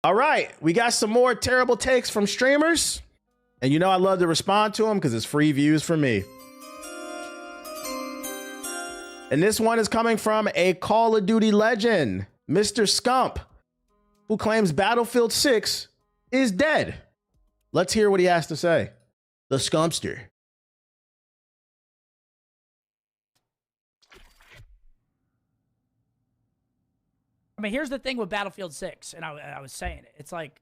All right, we got some more terrible takes from streamers. And you know I love to respond to them because it's free views for me. And this one is coming from a Call of Duty legend, Mr. Scump, who claims Battlefield 6 is dead. Let's hear what he has to say. The Scumpster. I mean, here's the thing with Battlefield 6, and I was saying it. It's like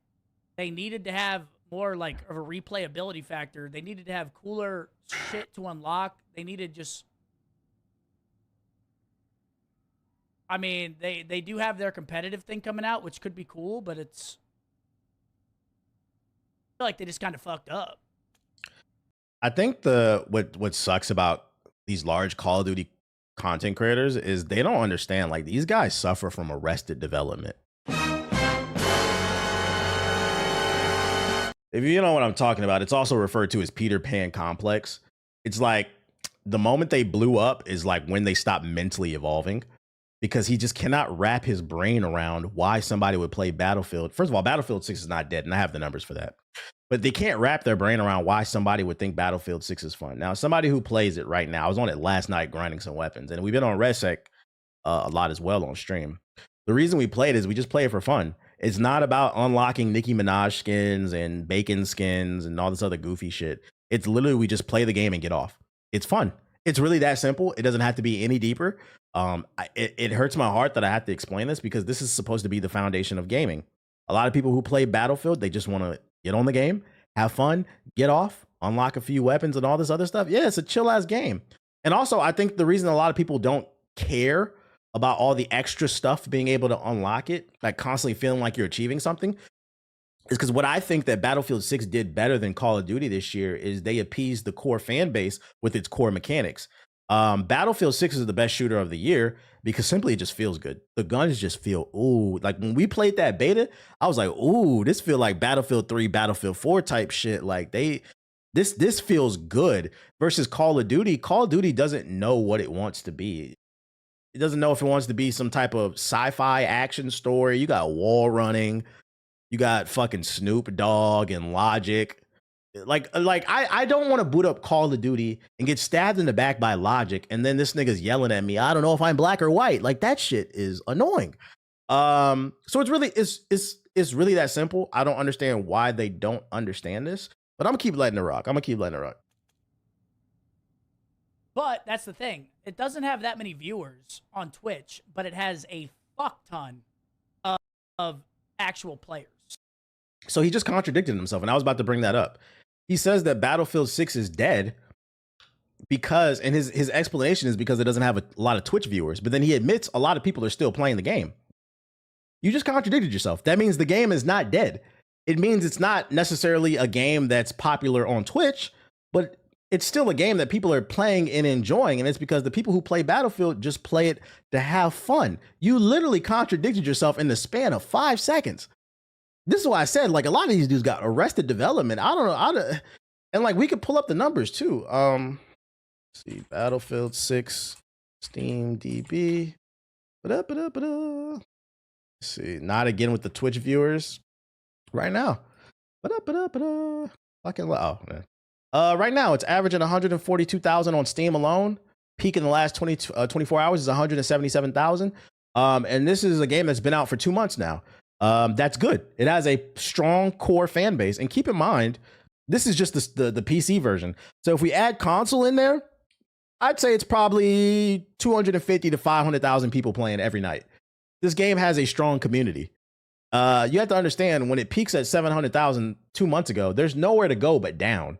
they needed to have more like of a replayability factor. They needed to have cooler shit to unlock. They needed just... I mean, they do have their competitive thing coming out, which could be cool, but it's... I feel like they just kind of fucked up. I think what sucks about these large Call of Duty content creators is they don't understand, like, these guys suffer from arrested development. If you know what I'm talking about, it's also referred to as Peter Pan complex. It's like the moment they blew up is like when they stop mentally evolving, because he just cannot wrap his brain around why somebody would play Battlefield. First of all, Battlefield 6 is not dead, and I have the numbers for that. But they can't wrap their brain around why somebody would think Battlefield 6 is fun. Now, somebody who plays it right now, I was on it last night grinding some weapons, and we've been on RedSec a lot as well on stream. The reason we play it is we just play it for fun. It's not about unlocking Nicki Minaj skins and bacon skins and all this other goofy shit. It's literally we just play the game and get off. It's fun. It's really that simple. It doesn't have to be any deeper. It hurts my heart that I have to explain this because this is supposed to be the foundation of gaming. A lot of people who play Battlefield, they just want to get on the game, have fun, get off, unlock a few weapons and all this other stuff. Yeah, it's a chill ass game. And also, I think the reason a lot of people don't care about all the extra stuff being able to unlock it, like constantly feeling like you're achieving something, is because what I think that Battlefield 6 did better than Call of Duty this year is they appeased the core fan base with its core mechanics. Battlefield 6 is the best shooter of the year because simply it just feels good. The guns just feel, ooh, like when we played that beta, I was like, ooh, this feel like Battlefield 3, Battlefield 4 type shit. Like this feels good versus Call of Duty. Call of Duty doesn't know what it wants to be. It doesn't know if it wants to be some type of sci-fi action story. You got wall running. You got fucking Snoop Dogg and Logic. Like I don't want to boot up Call of Duty and get stabbed in the back by Logic, and then this nigga's yelling at me, I don't know if I'm black or white. Like, that shit is annoying. So it's really that simple. I don't understand why they don't understand this, but I'm gonna keep letting it rock. But that's the thing. It doesn't have that many viewers on Twitch, but it has a fuck ton of actual players. So he just contradicted himself, and I was about to bring that up. He says that Battlefield 6 is dead because, and his explanation is because it doesn't have a lot of Twitch viewers, but then he admits a lot of people are still playing the game. You just contradicted yourself. That means the game is not dead. It means it's not necessarily a game that's popular on Twitch, but it's still a game that people are playing and enjoying, and it's because the people who play Battlefield just play it to have fun. You literally contradicted yourself in the span of 5 seconds. This is why I said, like, a lot of these dudes got arrested development. I don't know. And like, we could pull up the numbers too. Let's see, Battlefield 6, Steam DB. Let's see, not again with the Twitch viewers right now. Fucking oh man. Right now it's averaging 142,000 on Steam alone. Peak in the last 24 hours is 177,000. And this is a game that's been out for 2 months now. That's good. It has a strong core fan base. And keep in mind, this is just the PC version. So if we add console in there, I'd say it's probably 250 to 500,000 people playing every night. This game has a strong community. You have to understand, when it peaks at 700,000 2 months ago, there's nowhere to go but down.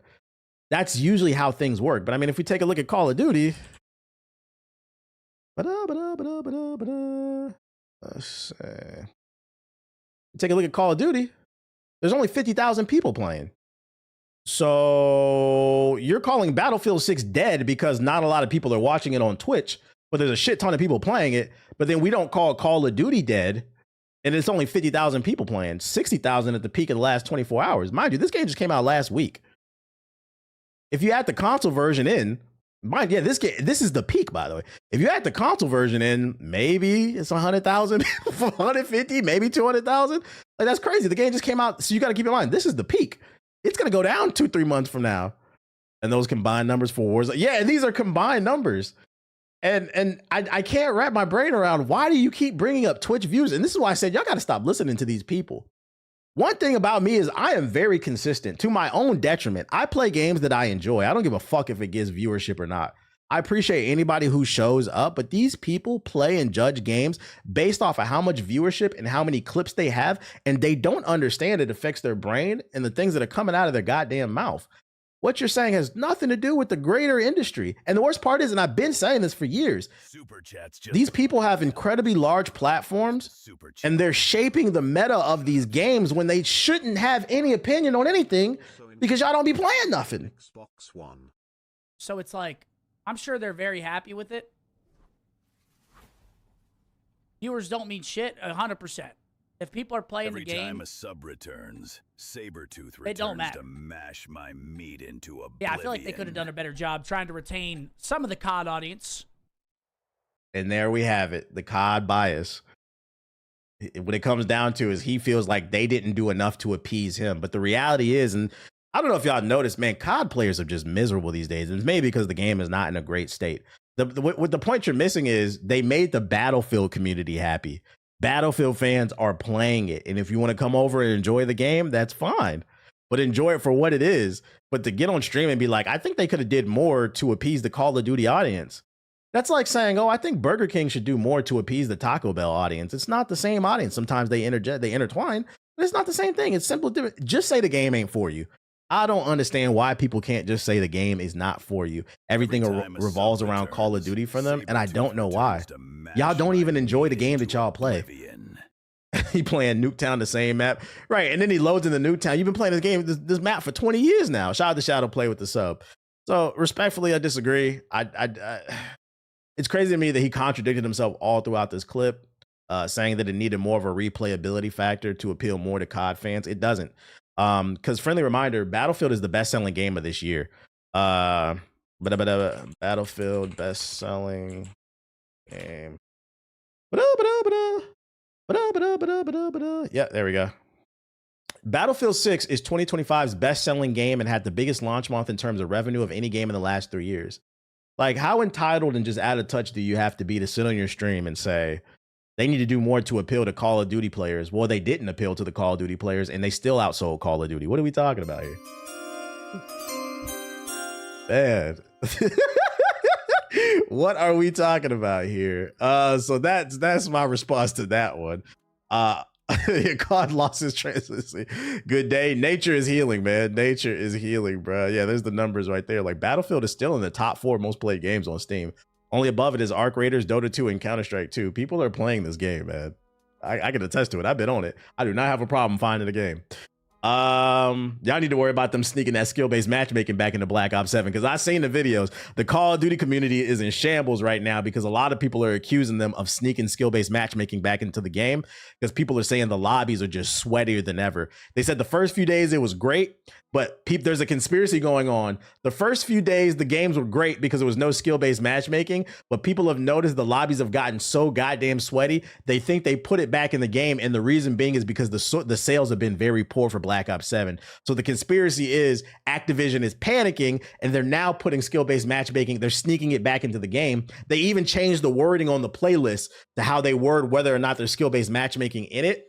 That's usually how things work. But I mean, if we take a look at Call of Duty, let's see. Take a look at Call of Duty, there's only 50,000 people playing. So you're calling Battlefield 6 dead because not a lot of people are watching it on Twitch, but there's a shit ton of people playing it. But then we don't call Call of Duty dead, and it's only 50,000 people playing, 60,000 at the peak of the last 24 hours. Mind you, this game just came out last week. If you add the console version in, mind, yeah, this is the peak, by the way. If you add the console version in, maybe it's 100,000, 150, maybe 200,000. Like, that's crazy. The game just came out. So you got to keep in mind, this is the peak. It's going to go down 2-3 months from now. And those combined numbers for Warzone. Yeah, these are combined numbers. And I can't wrap my brain around, why do you keep bringing up Twitch views? And this is why I said, y'all got to stop listening to these people. One thing about me is I am very consistent to my own detriment. I play games that I enjoy. I don't give a fuck if it gets viewership or not. I appreciate anybody who shows up, but these people play and judge games based off of how much viewership and how many clips they have, and they don't understand it affects their brain and the things that are coming out of their goddamn mouth. What you're saying has nothing to do with the greater industry. And the worst part is, and I've been saying this for years, these people have incredibly large platforms and they're shaping the meta of these games when they shouldn't have any opinion on anything because y'all don't be playing nothing. So it's like, I'm sure they're very happy with it. Viewers don't mean shit, 100%. If people are playing the game, every time a sub returns, Sabretooth it don't returns matter. to mash my meat into oblivion. Yeah, I feel like they could have done a better job trying to retain some of the COD audience. And there we have it, the COD bias. What it comes down to is he feels like they didn't do enough to appease him. But the reality is, and I don't know if y'all noticed, man, COD players are just miserable these days. And it's maybe because the game is not in a great state. What the point you're missing is they made the Battlefield community happy. Battlefield fans are playing it. And if you want to come over and enjoy the game, that's fine. But enjoy it for what it is. But to get on stream and be like, I think they could have did more to appease the Call of Duty audience. That's like saying, oh, I think Burger King should do more to appease the Taco Bell audience. It's not the same audience. Sometimes they intertwine, but it's not the same thing. It's simple. Just say the game ain't for you. I don't understand why people can't just say the game is not for you. Everything revolves around Call of Duty for them, and I don't know why. Y'all don't even enjoy the game that y'all play. He playing Nuketown, the same map. Right, and then he loads in the Nuketown. You've been playing this game, this map for 20 years now. Shout out to Shadow Play with the sub. So, respectfully, I disagree. It's crazy to me that he contradicted himself all throughout this clip, saying that it needed more of a replayability factor to appeal more to COD fans. It doesn't. Because friendly reminder, Battlefield is the best-selling game of this year. Battlefield best-selling game. Yeah, there we go. Battlefield 6 is 2025's best-selling game and had the biggest launch month in terms of revenue of any game in the last 3 years. Like, how entitled and just out of touch do you have to be to sit on your stream and say, they need to do more to appeal to Call of Duty players? Well, they didn't appeal to the Call of Duty players, and they still outsold Call of Duty. What are we talking about here? Man. What are we talking about here? So that's my response to that one. COD lost his transparency. Good day. Nature is healing, man. Nature is healing, bro. Yeah, there's the numbers right there. Like, Battlefield is still in the top 4 most played games on Steam. Only above it is Arc Raiders, Dota 2, and Counter-Strike 2. People are playing this game, man. I can attest to it. I've been on it. I do not have a problem finding the game. Y'all need to worry about them sneaking that skill-based matchmaking back into Black Ops 7, because I've seen the videos. The Call of Duty community is in shambles right now because a lot of people are accusing them of sneaking skill-based matchmaking back into the game because people are saying the lobbies are just sweatier than ever. They said the first few days it was great, but there's a conspiracy going on. The first few days, the games were great because there was no skill-based matchmaking, but people have noticed the lobbies have gotten so goddamn sweaty, they think they put it back in the game, and the reason being is because the sales have been very poor for Black Ops 7. So the conspiracy is Activision is panicking, and they're now putting skill-based matchmaking, they're sneaking it back into the game. They even changed the wording on the playlist to how they word whether or not there's skill-based matchmaking in it.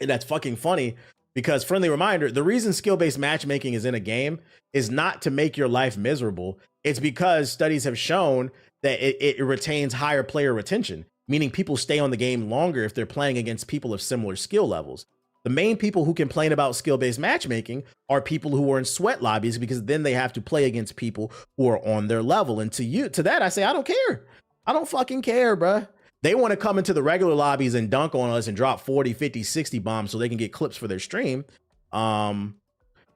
And that's fucking funny. Because, friendly reminder, the reason skill-based matchmaking is in a game is not to make your life miserable. It's because studies have shown that it retains higher player retention, meaning people stay on the game longer if they're playing against people of similar skill levels. The main people who complain about skill-based matchmaking are people who are in sweat lobbies, because then they have to play against people who are on their level. And to that, I say, I don't care. I don't fucking care, bruh. They want to come into the regular lobbies and dunk on us and drop 40, 50, 60 bombs so they can get clips for their stream. And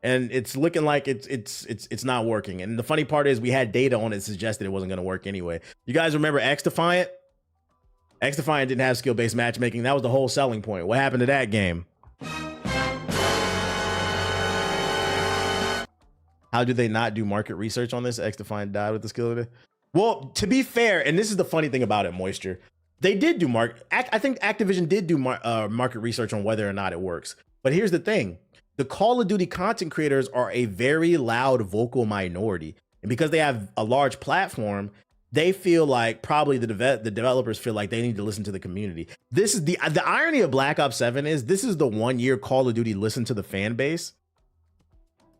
it's looking like it's not working. And the funny part is we had data on it that suggested it wasn't going to work anyway. You guys remember X Defiant? X Defiant didn't have skill-based matchmaking. That was the whole selling point. What happened to that game? How did they not do market research on this? X Defiant died with the skill of it. Well, to be fair, and this is the funny thing about it, Moisture. They did do I think Activision did do market research on whether or not it works. But here's the thing. The Call of Duty content creators are a very loud vocal minority. And because they have a large platform, they feel like probably the developers feel like they need to listen to the community. This is the irony of Black Ops 7 is this is the 1 year Call of Duty listened to the fan base.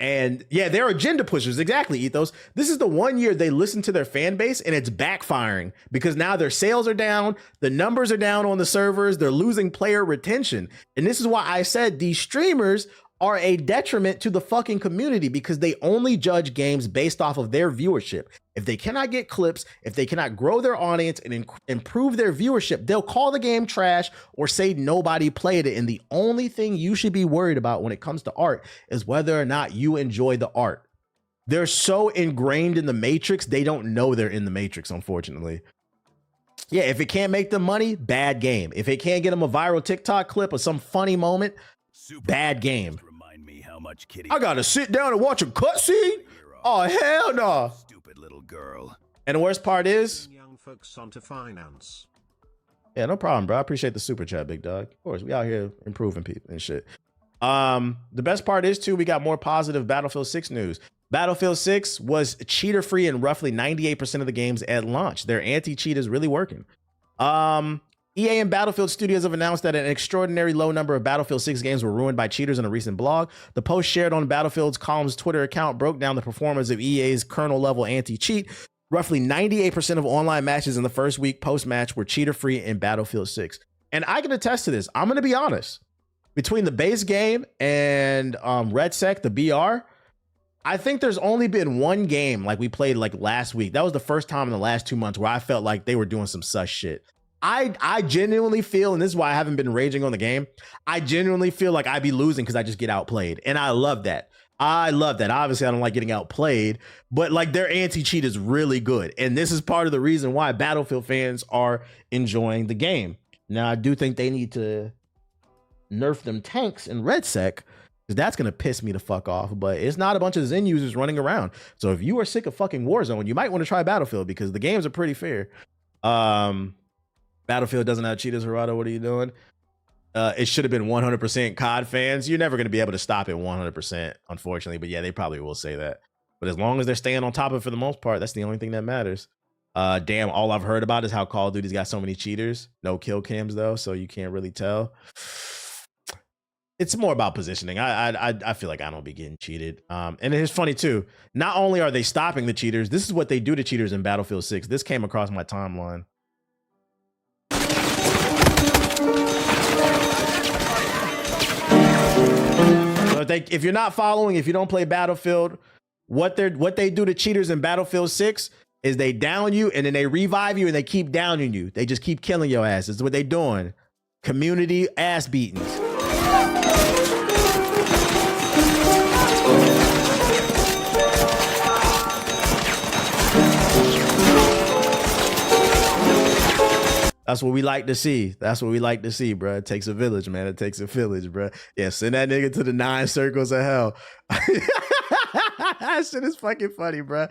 And yeah, they're agenda pushers. Exactly, Ethos. This is the 1 year they listen to their fan base and it's backfiring because now their sales are down. The numbers are down on the servers. They're losing player retention. And this is why I said these streamers are a detriment to the fucking community because they only judge games based off of their viewership. If they cannot get clips, if they cannot grow their audience and improve their viewership, they'll call the game trash or say nobody played it. And the only thing you should be worried about when it comes to art is whether or not you enjoy the art. They're so ingrained in the matrix, they don't know they're in the matrix, unfortunately. Yeah, if it can't make them money, bad game. If it can't get them a viral TikTok clip or some funny moment, bad game. Much kitty I gotta sit down and watch a cutscene? Oh, hell no. Stupid little girl. And the worst part is young folks onto finance. Yeah, no problem, bro. I appreciate the super chat, big dog. Of course, we out here improving people and shit. The best part is too, we got more positive Battlefield 6 news. Battlefield 6 was cheater free in roughly 98% of the games at launch. Their anti-cheat is really working. EA and Battlefield Studios have announced that an extraordinary low number of Battlefield 6 games were ruined by cheaters in a recent blog. The post shared on Battlefield's Columns Twitter account broke down the performance of EA's kernel-level anti-cheat. Roughly 98% of online matches in the first week post-match were cheater-free in Battlefield 6. And I can attest to this. I'm going to be honest. Between the base game and RedSec, the BR, I think there's only been one game like we played like last week. That was the first time in the last 2 months where I felt like they were doing some sus shit. I genuinely feel, and this is why I haven't been raging on the game, I genuinely feel like I be losing because I just get outplayed. And I love that. I love that. Obviously, I don't like getting outplayed, but like their anti-cheat is really good. And this is part of the reason why Battlefield fans are enjoying the game. Now, I do think they need to nerf them tanks in RedSec, because that's going to piss me the fuck off. But it's not a bunch of Zen users running around. So if you are sick of fucking Warzone, you might want to try Battlefield because the games are pretty fair. Battlefield doesn't have cheaters, Gerardo. What are you doing? It should have been 100% COD fans. You're never going to be able to stop it 100%, unfortunately. But yeah, they probably will say that. But as long as they're staying on top of it for the most part, that's the only thing that matters. Damn, all I've heard about is how Call of Duty's got so many cheaters. No kill cams, though, so you can't really tell. It's more about positioning. I feel like I don't be getting cheated. And it's funny, too. Not only are they stopping the cheaters, this is what they do to cheaters in Battlefield 6. This came across my timeline. So if you're not following, if you don't play Battlefield, what they do to cheaters in Battlefield 6 is they down you and then they revive you and they keep downing you. They just keep killing your ass. That's what they doing. Community ass beatings. That's what we like to see. That's what we like to see, bro. It takes a village, man. It takes a village, bro. Yeah, send that nigga to the 9 circles of hell. That shit is fucking funny, bro.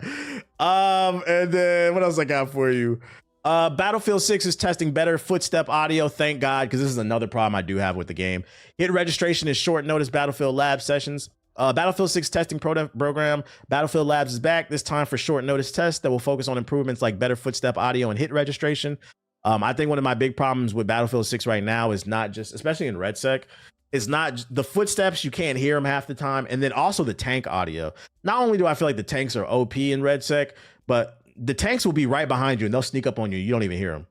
And then what else I got for you? Battlefield 6 is testing better footstep audio, thank God, because this is another problem I do have with the game. Hit registration is short notice Battlefield Lab sessions. Battlefield 6 testing program, Battlefield Labs is back, this time for short notice tests that will focus on improvements like better footstep audio and hit registration. I think one of my big problems with Battlefield 6 right now is not just, especially in RedSec, is not the footsteps. You can't hear them half the time. And then also the tank audio. Not only do I feel like the tanks are OP in RedSec, but the tanks will be right behind you and they'll sneak up on you. You don't even hear them.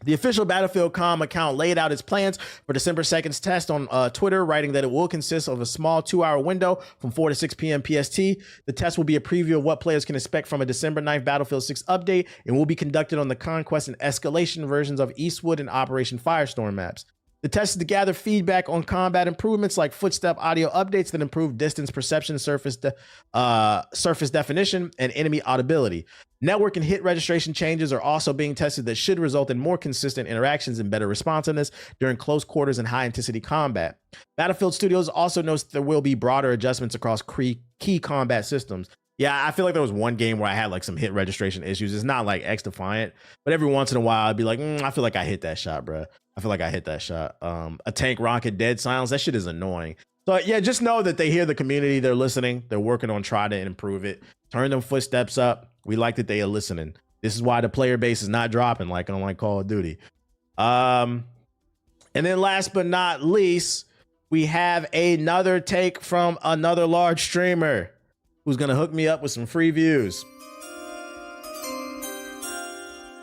The official Battlefield.com account laid out its plans for December 2nd's test on Twitter, writing that it will consist of a small 2-hour window from 4 to 6 p.m. PST. The test will be a preview of what players can expect from a December 9th Battlefield 6 update and will be conducted on the Conquest and Escalation versions of Eastwood and Operation Firestorm maps. The test is to gather feedback on combat improvements like footstep audio updates that improve distance perception, surface definition, and enemy audibility. Network and hit registration changes are also being tested that should result in more consistent interactions and better responsiveness during close quarters and high intensity combat. Battlefield Studios also notes there will be broader adjustments across key combat systems. Yeah, I feel like there was one game where I had like some hit registration issues. It's not like X Defiant, but every once in a while I'd be like, I feel like I hit that shot, bro. I feel like I hit that shot. A tank rocket dead silence. That shit is annoying. So yeah, just know that they hear the community. They're listening. They're working on trying to improve it. Turn them footsteps up. We like that they are listening. This is why the player base is not dropping like on like Call of Duty. And then last but not least, we have another take from another large streamer who's gonna hook me up with some free views.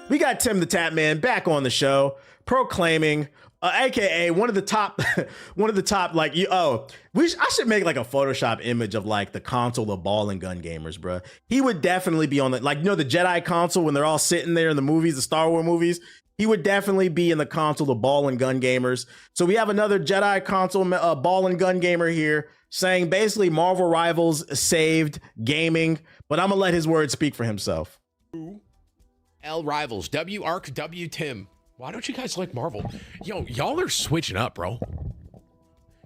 We got Tim the Tap Man back on the show, proclaiming, aka one of the top, like I should make like a Photoshop image of like the console of ball and gun gamers, bro. He would definitely be on the, like, you know, the Jedi console when they're all sitting there in the movies, the Star Wars movies. He would definitely be in the console of ball and gun gamers. So we have another Jedi console ball and gun gamer here saying basically Marvel Rivals saved gaming, but I'm gonna let his words speak for himself. L Rivals, W Arc, W Tim. Why don't you guys like Marvel? Yo, y'all are switching up, bro.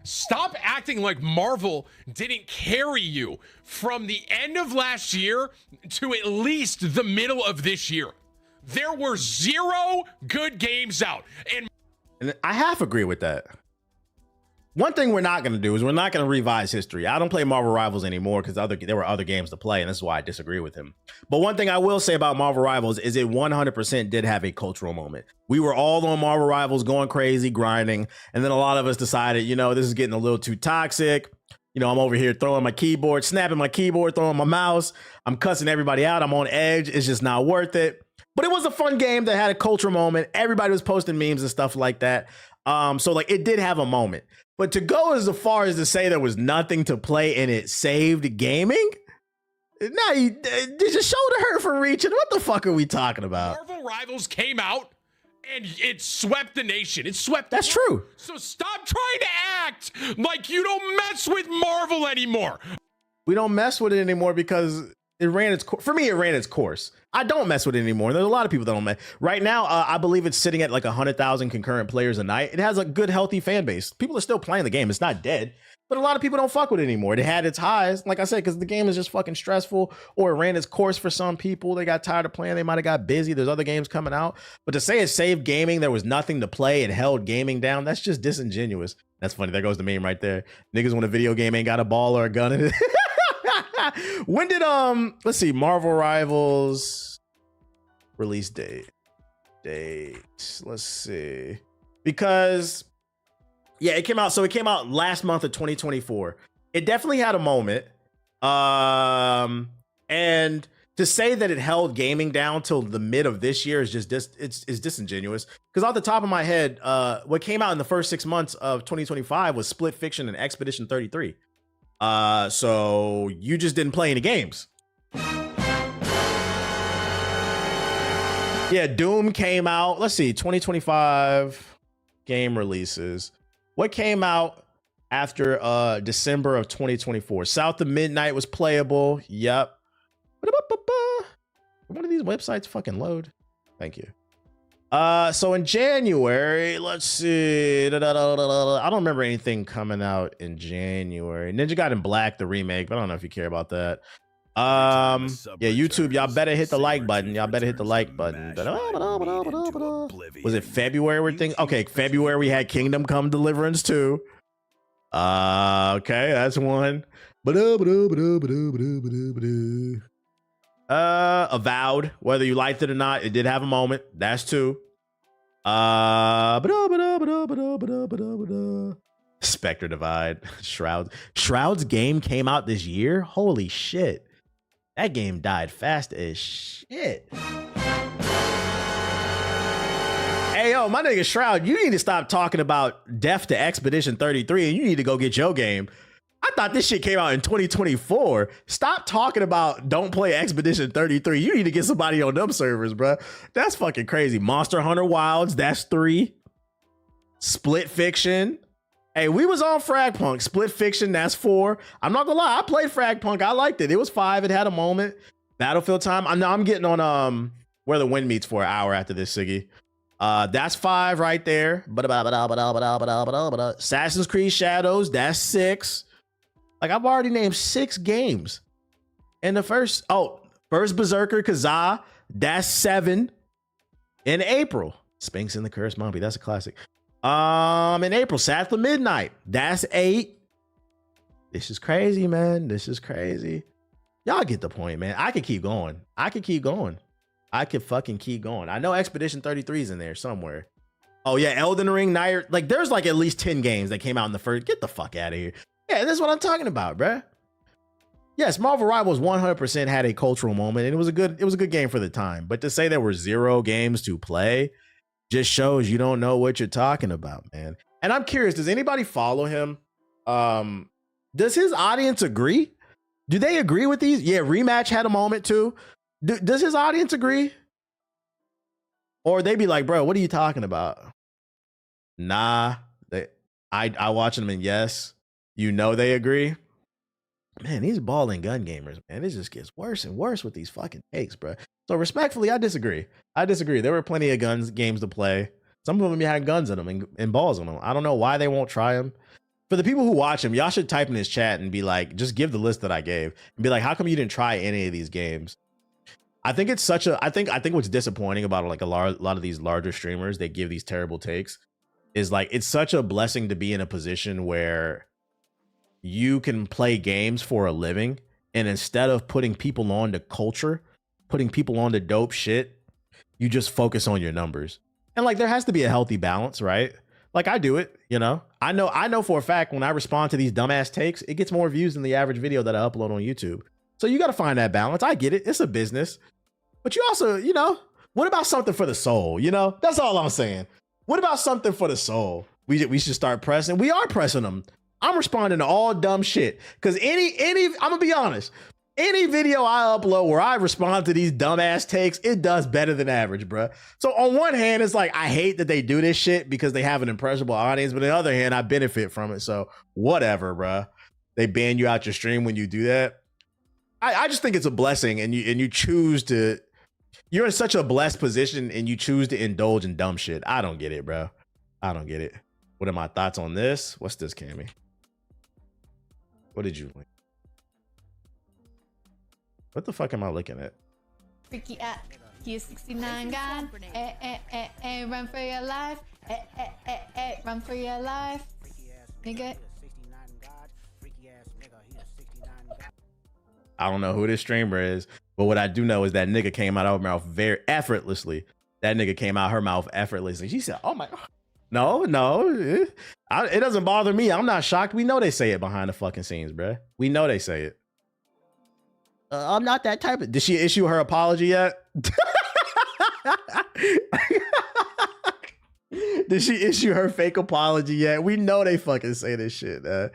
Stop acting like Marvel didn't carry you from the end of last year to at least the middle of this year. There were 0 good games out. And I half agree with that. One thing we're not going to do is we're not going to revise history. I don't play Marvel Rivals anymore because there were other games to play, and this is why I disagree with him. But one thing I will say about Marvel Rivals is it 100% did have a cultural moment. We were all on Marvel Rivals going crazy, grinding, and then a lot of us decided, you know, this is getting a little too toxic. You know, I'm over here throwing my keyboard, snapping my keyboard, throwing my mouse. I'm cussing everybody out. I'm on edge. It's just not worth it. But it was a fun game that had a cultural moment. Everybody was posting memes and stuff like that. So like it did have a moment. But to go as far as to say there was nothing to play and it saved gaming? Now you did your shoulder hurt for reaching? What the fuck are we talking about? Marvel Rivals came out and it swept the nation. It swept. That's true. So stop trying to act like you don't mess with Marvel anymore. We don't mess with it anymore because it ran its course. For me, it ran its course. I don't mess with it anymore. There's a lot of people that don't mess. Right now, I believe it's sitting at like 100,000 concurrent players a night. It has a good, healthy fan base. People are still playing the game. It's not dead, but a lot of people don't fuck with it anymore. It had its highs, like I said, because the game is just fucking stressful, or it ran its course for some people. They got tired of playing. They might have got busy. There's other games coming out. But to say it saved gaming, there was nothing to play, it held gaming down, that's just disingenuous. That's funny. There goes the meme right there. Niggas when a video game ain't got a ball or a gun in it. When did let's see, Marvel Rivals release date? Let's see. Because yeah, it came out. So it came out last month of 2024. It definitely had a moment. And to say that it held gaming down till the mid of this year is just it's disingenuous. Because off the top of my head, what came out in the first 6 months of 2025 was Split Fiction and Expedition 33. So you just didn't play any games. Yeah, Doom came out. Let's see, 2025 game releases. What came out after December of 2024? South of Midnight was playable. Yep. One of these websites fucking load. Thank you. So in January, let's see. I don't remember anything coming out in January. Ninja God in Black, the remake, but I don't know if you care about that. Yeah, YouTube, y'all better hit the like button. Y'all better hit the like button. Was it February we're thinking? Okay, February we had Kingdom Come Deliverance 2. Okay, that's one. Avowed, whether you liked it or not, it did have a moment. That's two. Spectre Divide, Shroud's game came out this year. Holy shit, that game died fast as shit. Hey yo, my nigga Shroud, you need to stop talking about death to Expedition 33 and you need to go get your game. I thought this shit came out in 2024. Stop talking about don't play Expedition 33. You need to get somebody on them servers, bro. That's fucking crazy. Monster Hunter Wilds, that's 3. Split Fiction. Hey, we was on Fragpunk. Split Fiction, that's 4. I'm not gonna lie, I played Fragpunk. I liked it. It was 5. It had a moment. Battlefield Time. I'm getting on Where the Wind Meets for an hour after this, Siggy. That's 5 right there. Assassin's Creed Shadows, that's 6. Like, I've already named 6 games. in the first Berserker Kazaa, that's 7 in April. Sphinx and the Cursed Monkey, that's a classic. In April, Sattler Midnight, that's 8. This is crazy, man. This is crazy. Y'all get the point, man. I could keep going. I could fucking keep going. I know Expedition 33 is in there somewhere. Oh yeah, Elden Ring, Night. Like there's like at least 10 games that came out in the first. Get the fuck out of here. Yeah, this is what I'm talking about, bruh. Yes, Marvel Rivals 100% had a cultural moment, and it was a good game for the time. But to say there were 0 games to play just shows you don't know what you're talking about, man. And I'm curious, does anybody follow him? Does his audience agree? Do they agree with these? Yeah, Rematch had a moment too. Does his audience agree? Or they be like, bro, what are you talking about? Nah, I watch them and yes, you know they agree. Man, these ball and gun gamers, man, it just gets worse and worse with these fucking takes, bro. So respectfully, I disagree. There were plenty of games to play. Some of them had guns in them and balls on them. I don't know why they won't try them. For the people who watch him, y'all should type in his chat and be like, just give the list that I gave and be like, how come you didn't try any of these games? I think it's I think what's disappointing about like a lot of these larger streamers, they give these terrible takes, is like, it's such a blessing to be in a position where you can play games for a living. And instead of putting people on to culture, putting people on to dope shit, you just focus on your numbers. And like, there has to be a healthy balance, right? Like I do it, you know, I know for a fact when I respond to these dumbass takes, it gets more views than the average video that I upload on YouTube. So you got to find that balance. I get it. It's a business. But you also, you know, what about something for the soul? You know, that's all I'm saying. What about something for the soul? We should start pressing. We are pressing them. I'm responding to all dumb shit. Because I'm going to be honest. Any video I upload where I respond to these dumbass takes, it does better than average, bro. So on one hand, it's like, I hate that they do this shit because they have an impressionable audience. But on the other hand, I benefit from it. So whatever, bro. They ban you out your stream when you do that. I just think it's a blessing, and you choose to. You're in such a blessed position, and you choose to indulge in dumb shit. I don't get it, bro. I don't get it. What are my thoughts on this? What's this, Cammy? What did you like? What the fuck am I looking at? Freaky at you 69 God. Run for your life. Run for your life. Nigga. I don't know who this streamer is, but what I do know is that nigga came out of her mouth very effortlessly. That nigga came out her mouth effortlessly. She said, oh my God. No. It doesn't bother me. I'm not shocked. We know they say it behind the fucking scenes, bruh. We know they say it. I'm not that type of. Did she issue her apology yet? Did she issue her fake apology yet? We know they fucking say this shit, man.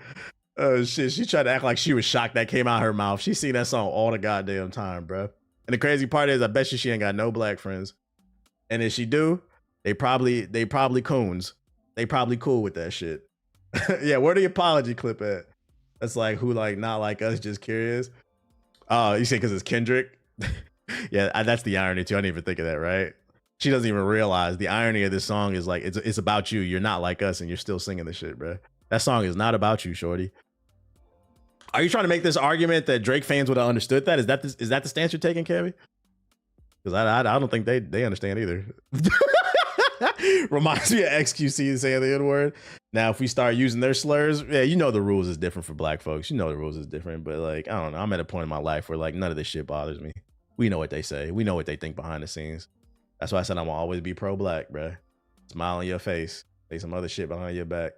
Oh shit, she tried to act like she was shocked that came out her mouth. She seen that song all the goddamn time, bro. And the crazy part is, I bet you she ain't got no black friends. And if she do, they probably coons. They probably cool with that shit. Yeah, where the apology clip at? That's like, who like not like us, just curious. Oh, you say because it's Kendrick? Yeah, that's the irony too. I didn't even think of that, right? She doesn't even realize the irony of this song is like, it's about you. You're not like us, and you're still singing this shit, bro. That song is not about you, shorty. Are you trying to make this argument that Drake fans would have understood that? Is that the stance you're taking, Kevin? Because I don't think they understand either. Reminds me of XQC saying the N-word. Now, if we start using their slurs, yeah, you know the rules is different for black folks. You know the rules is different, but like, I don't know. I'm at a point in my life where like none of this shit bothers me. We know what they say. We know what they think behind the scenes. That's why I said I'm gonna always be pro-black, bruh. Smile on your face. Say some other shit behind your back.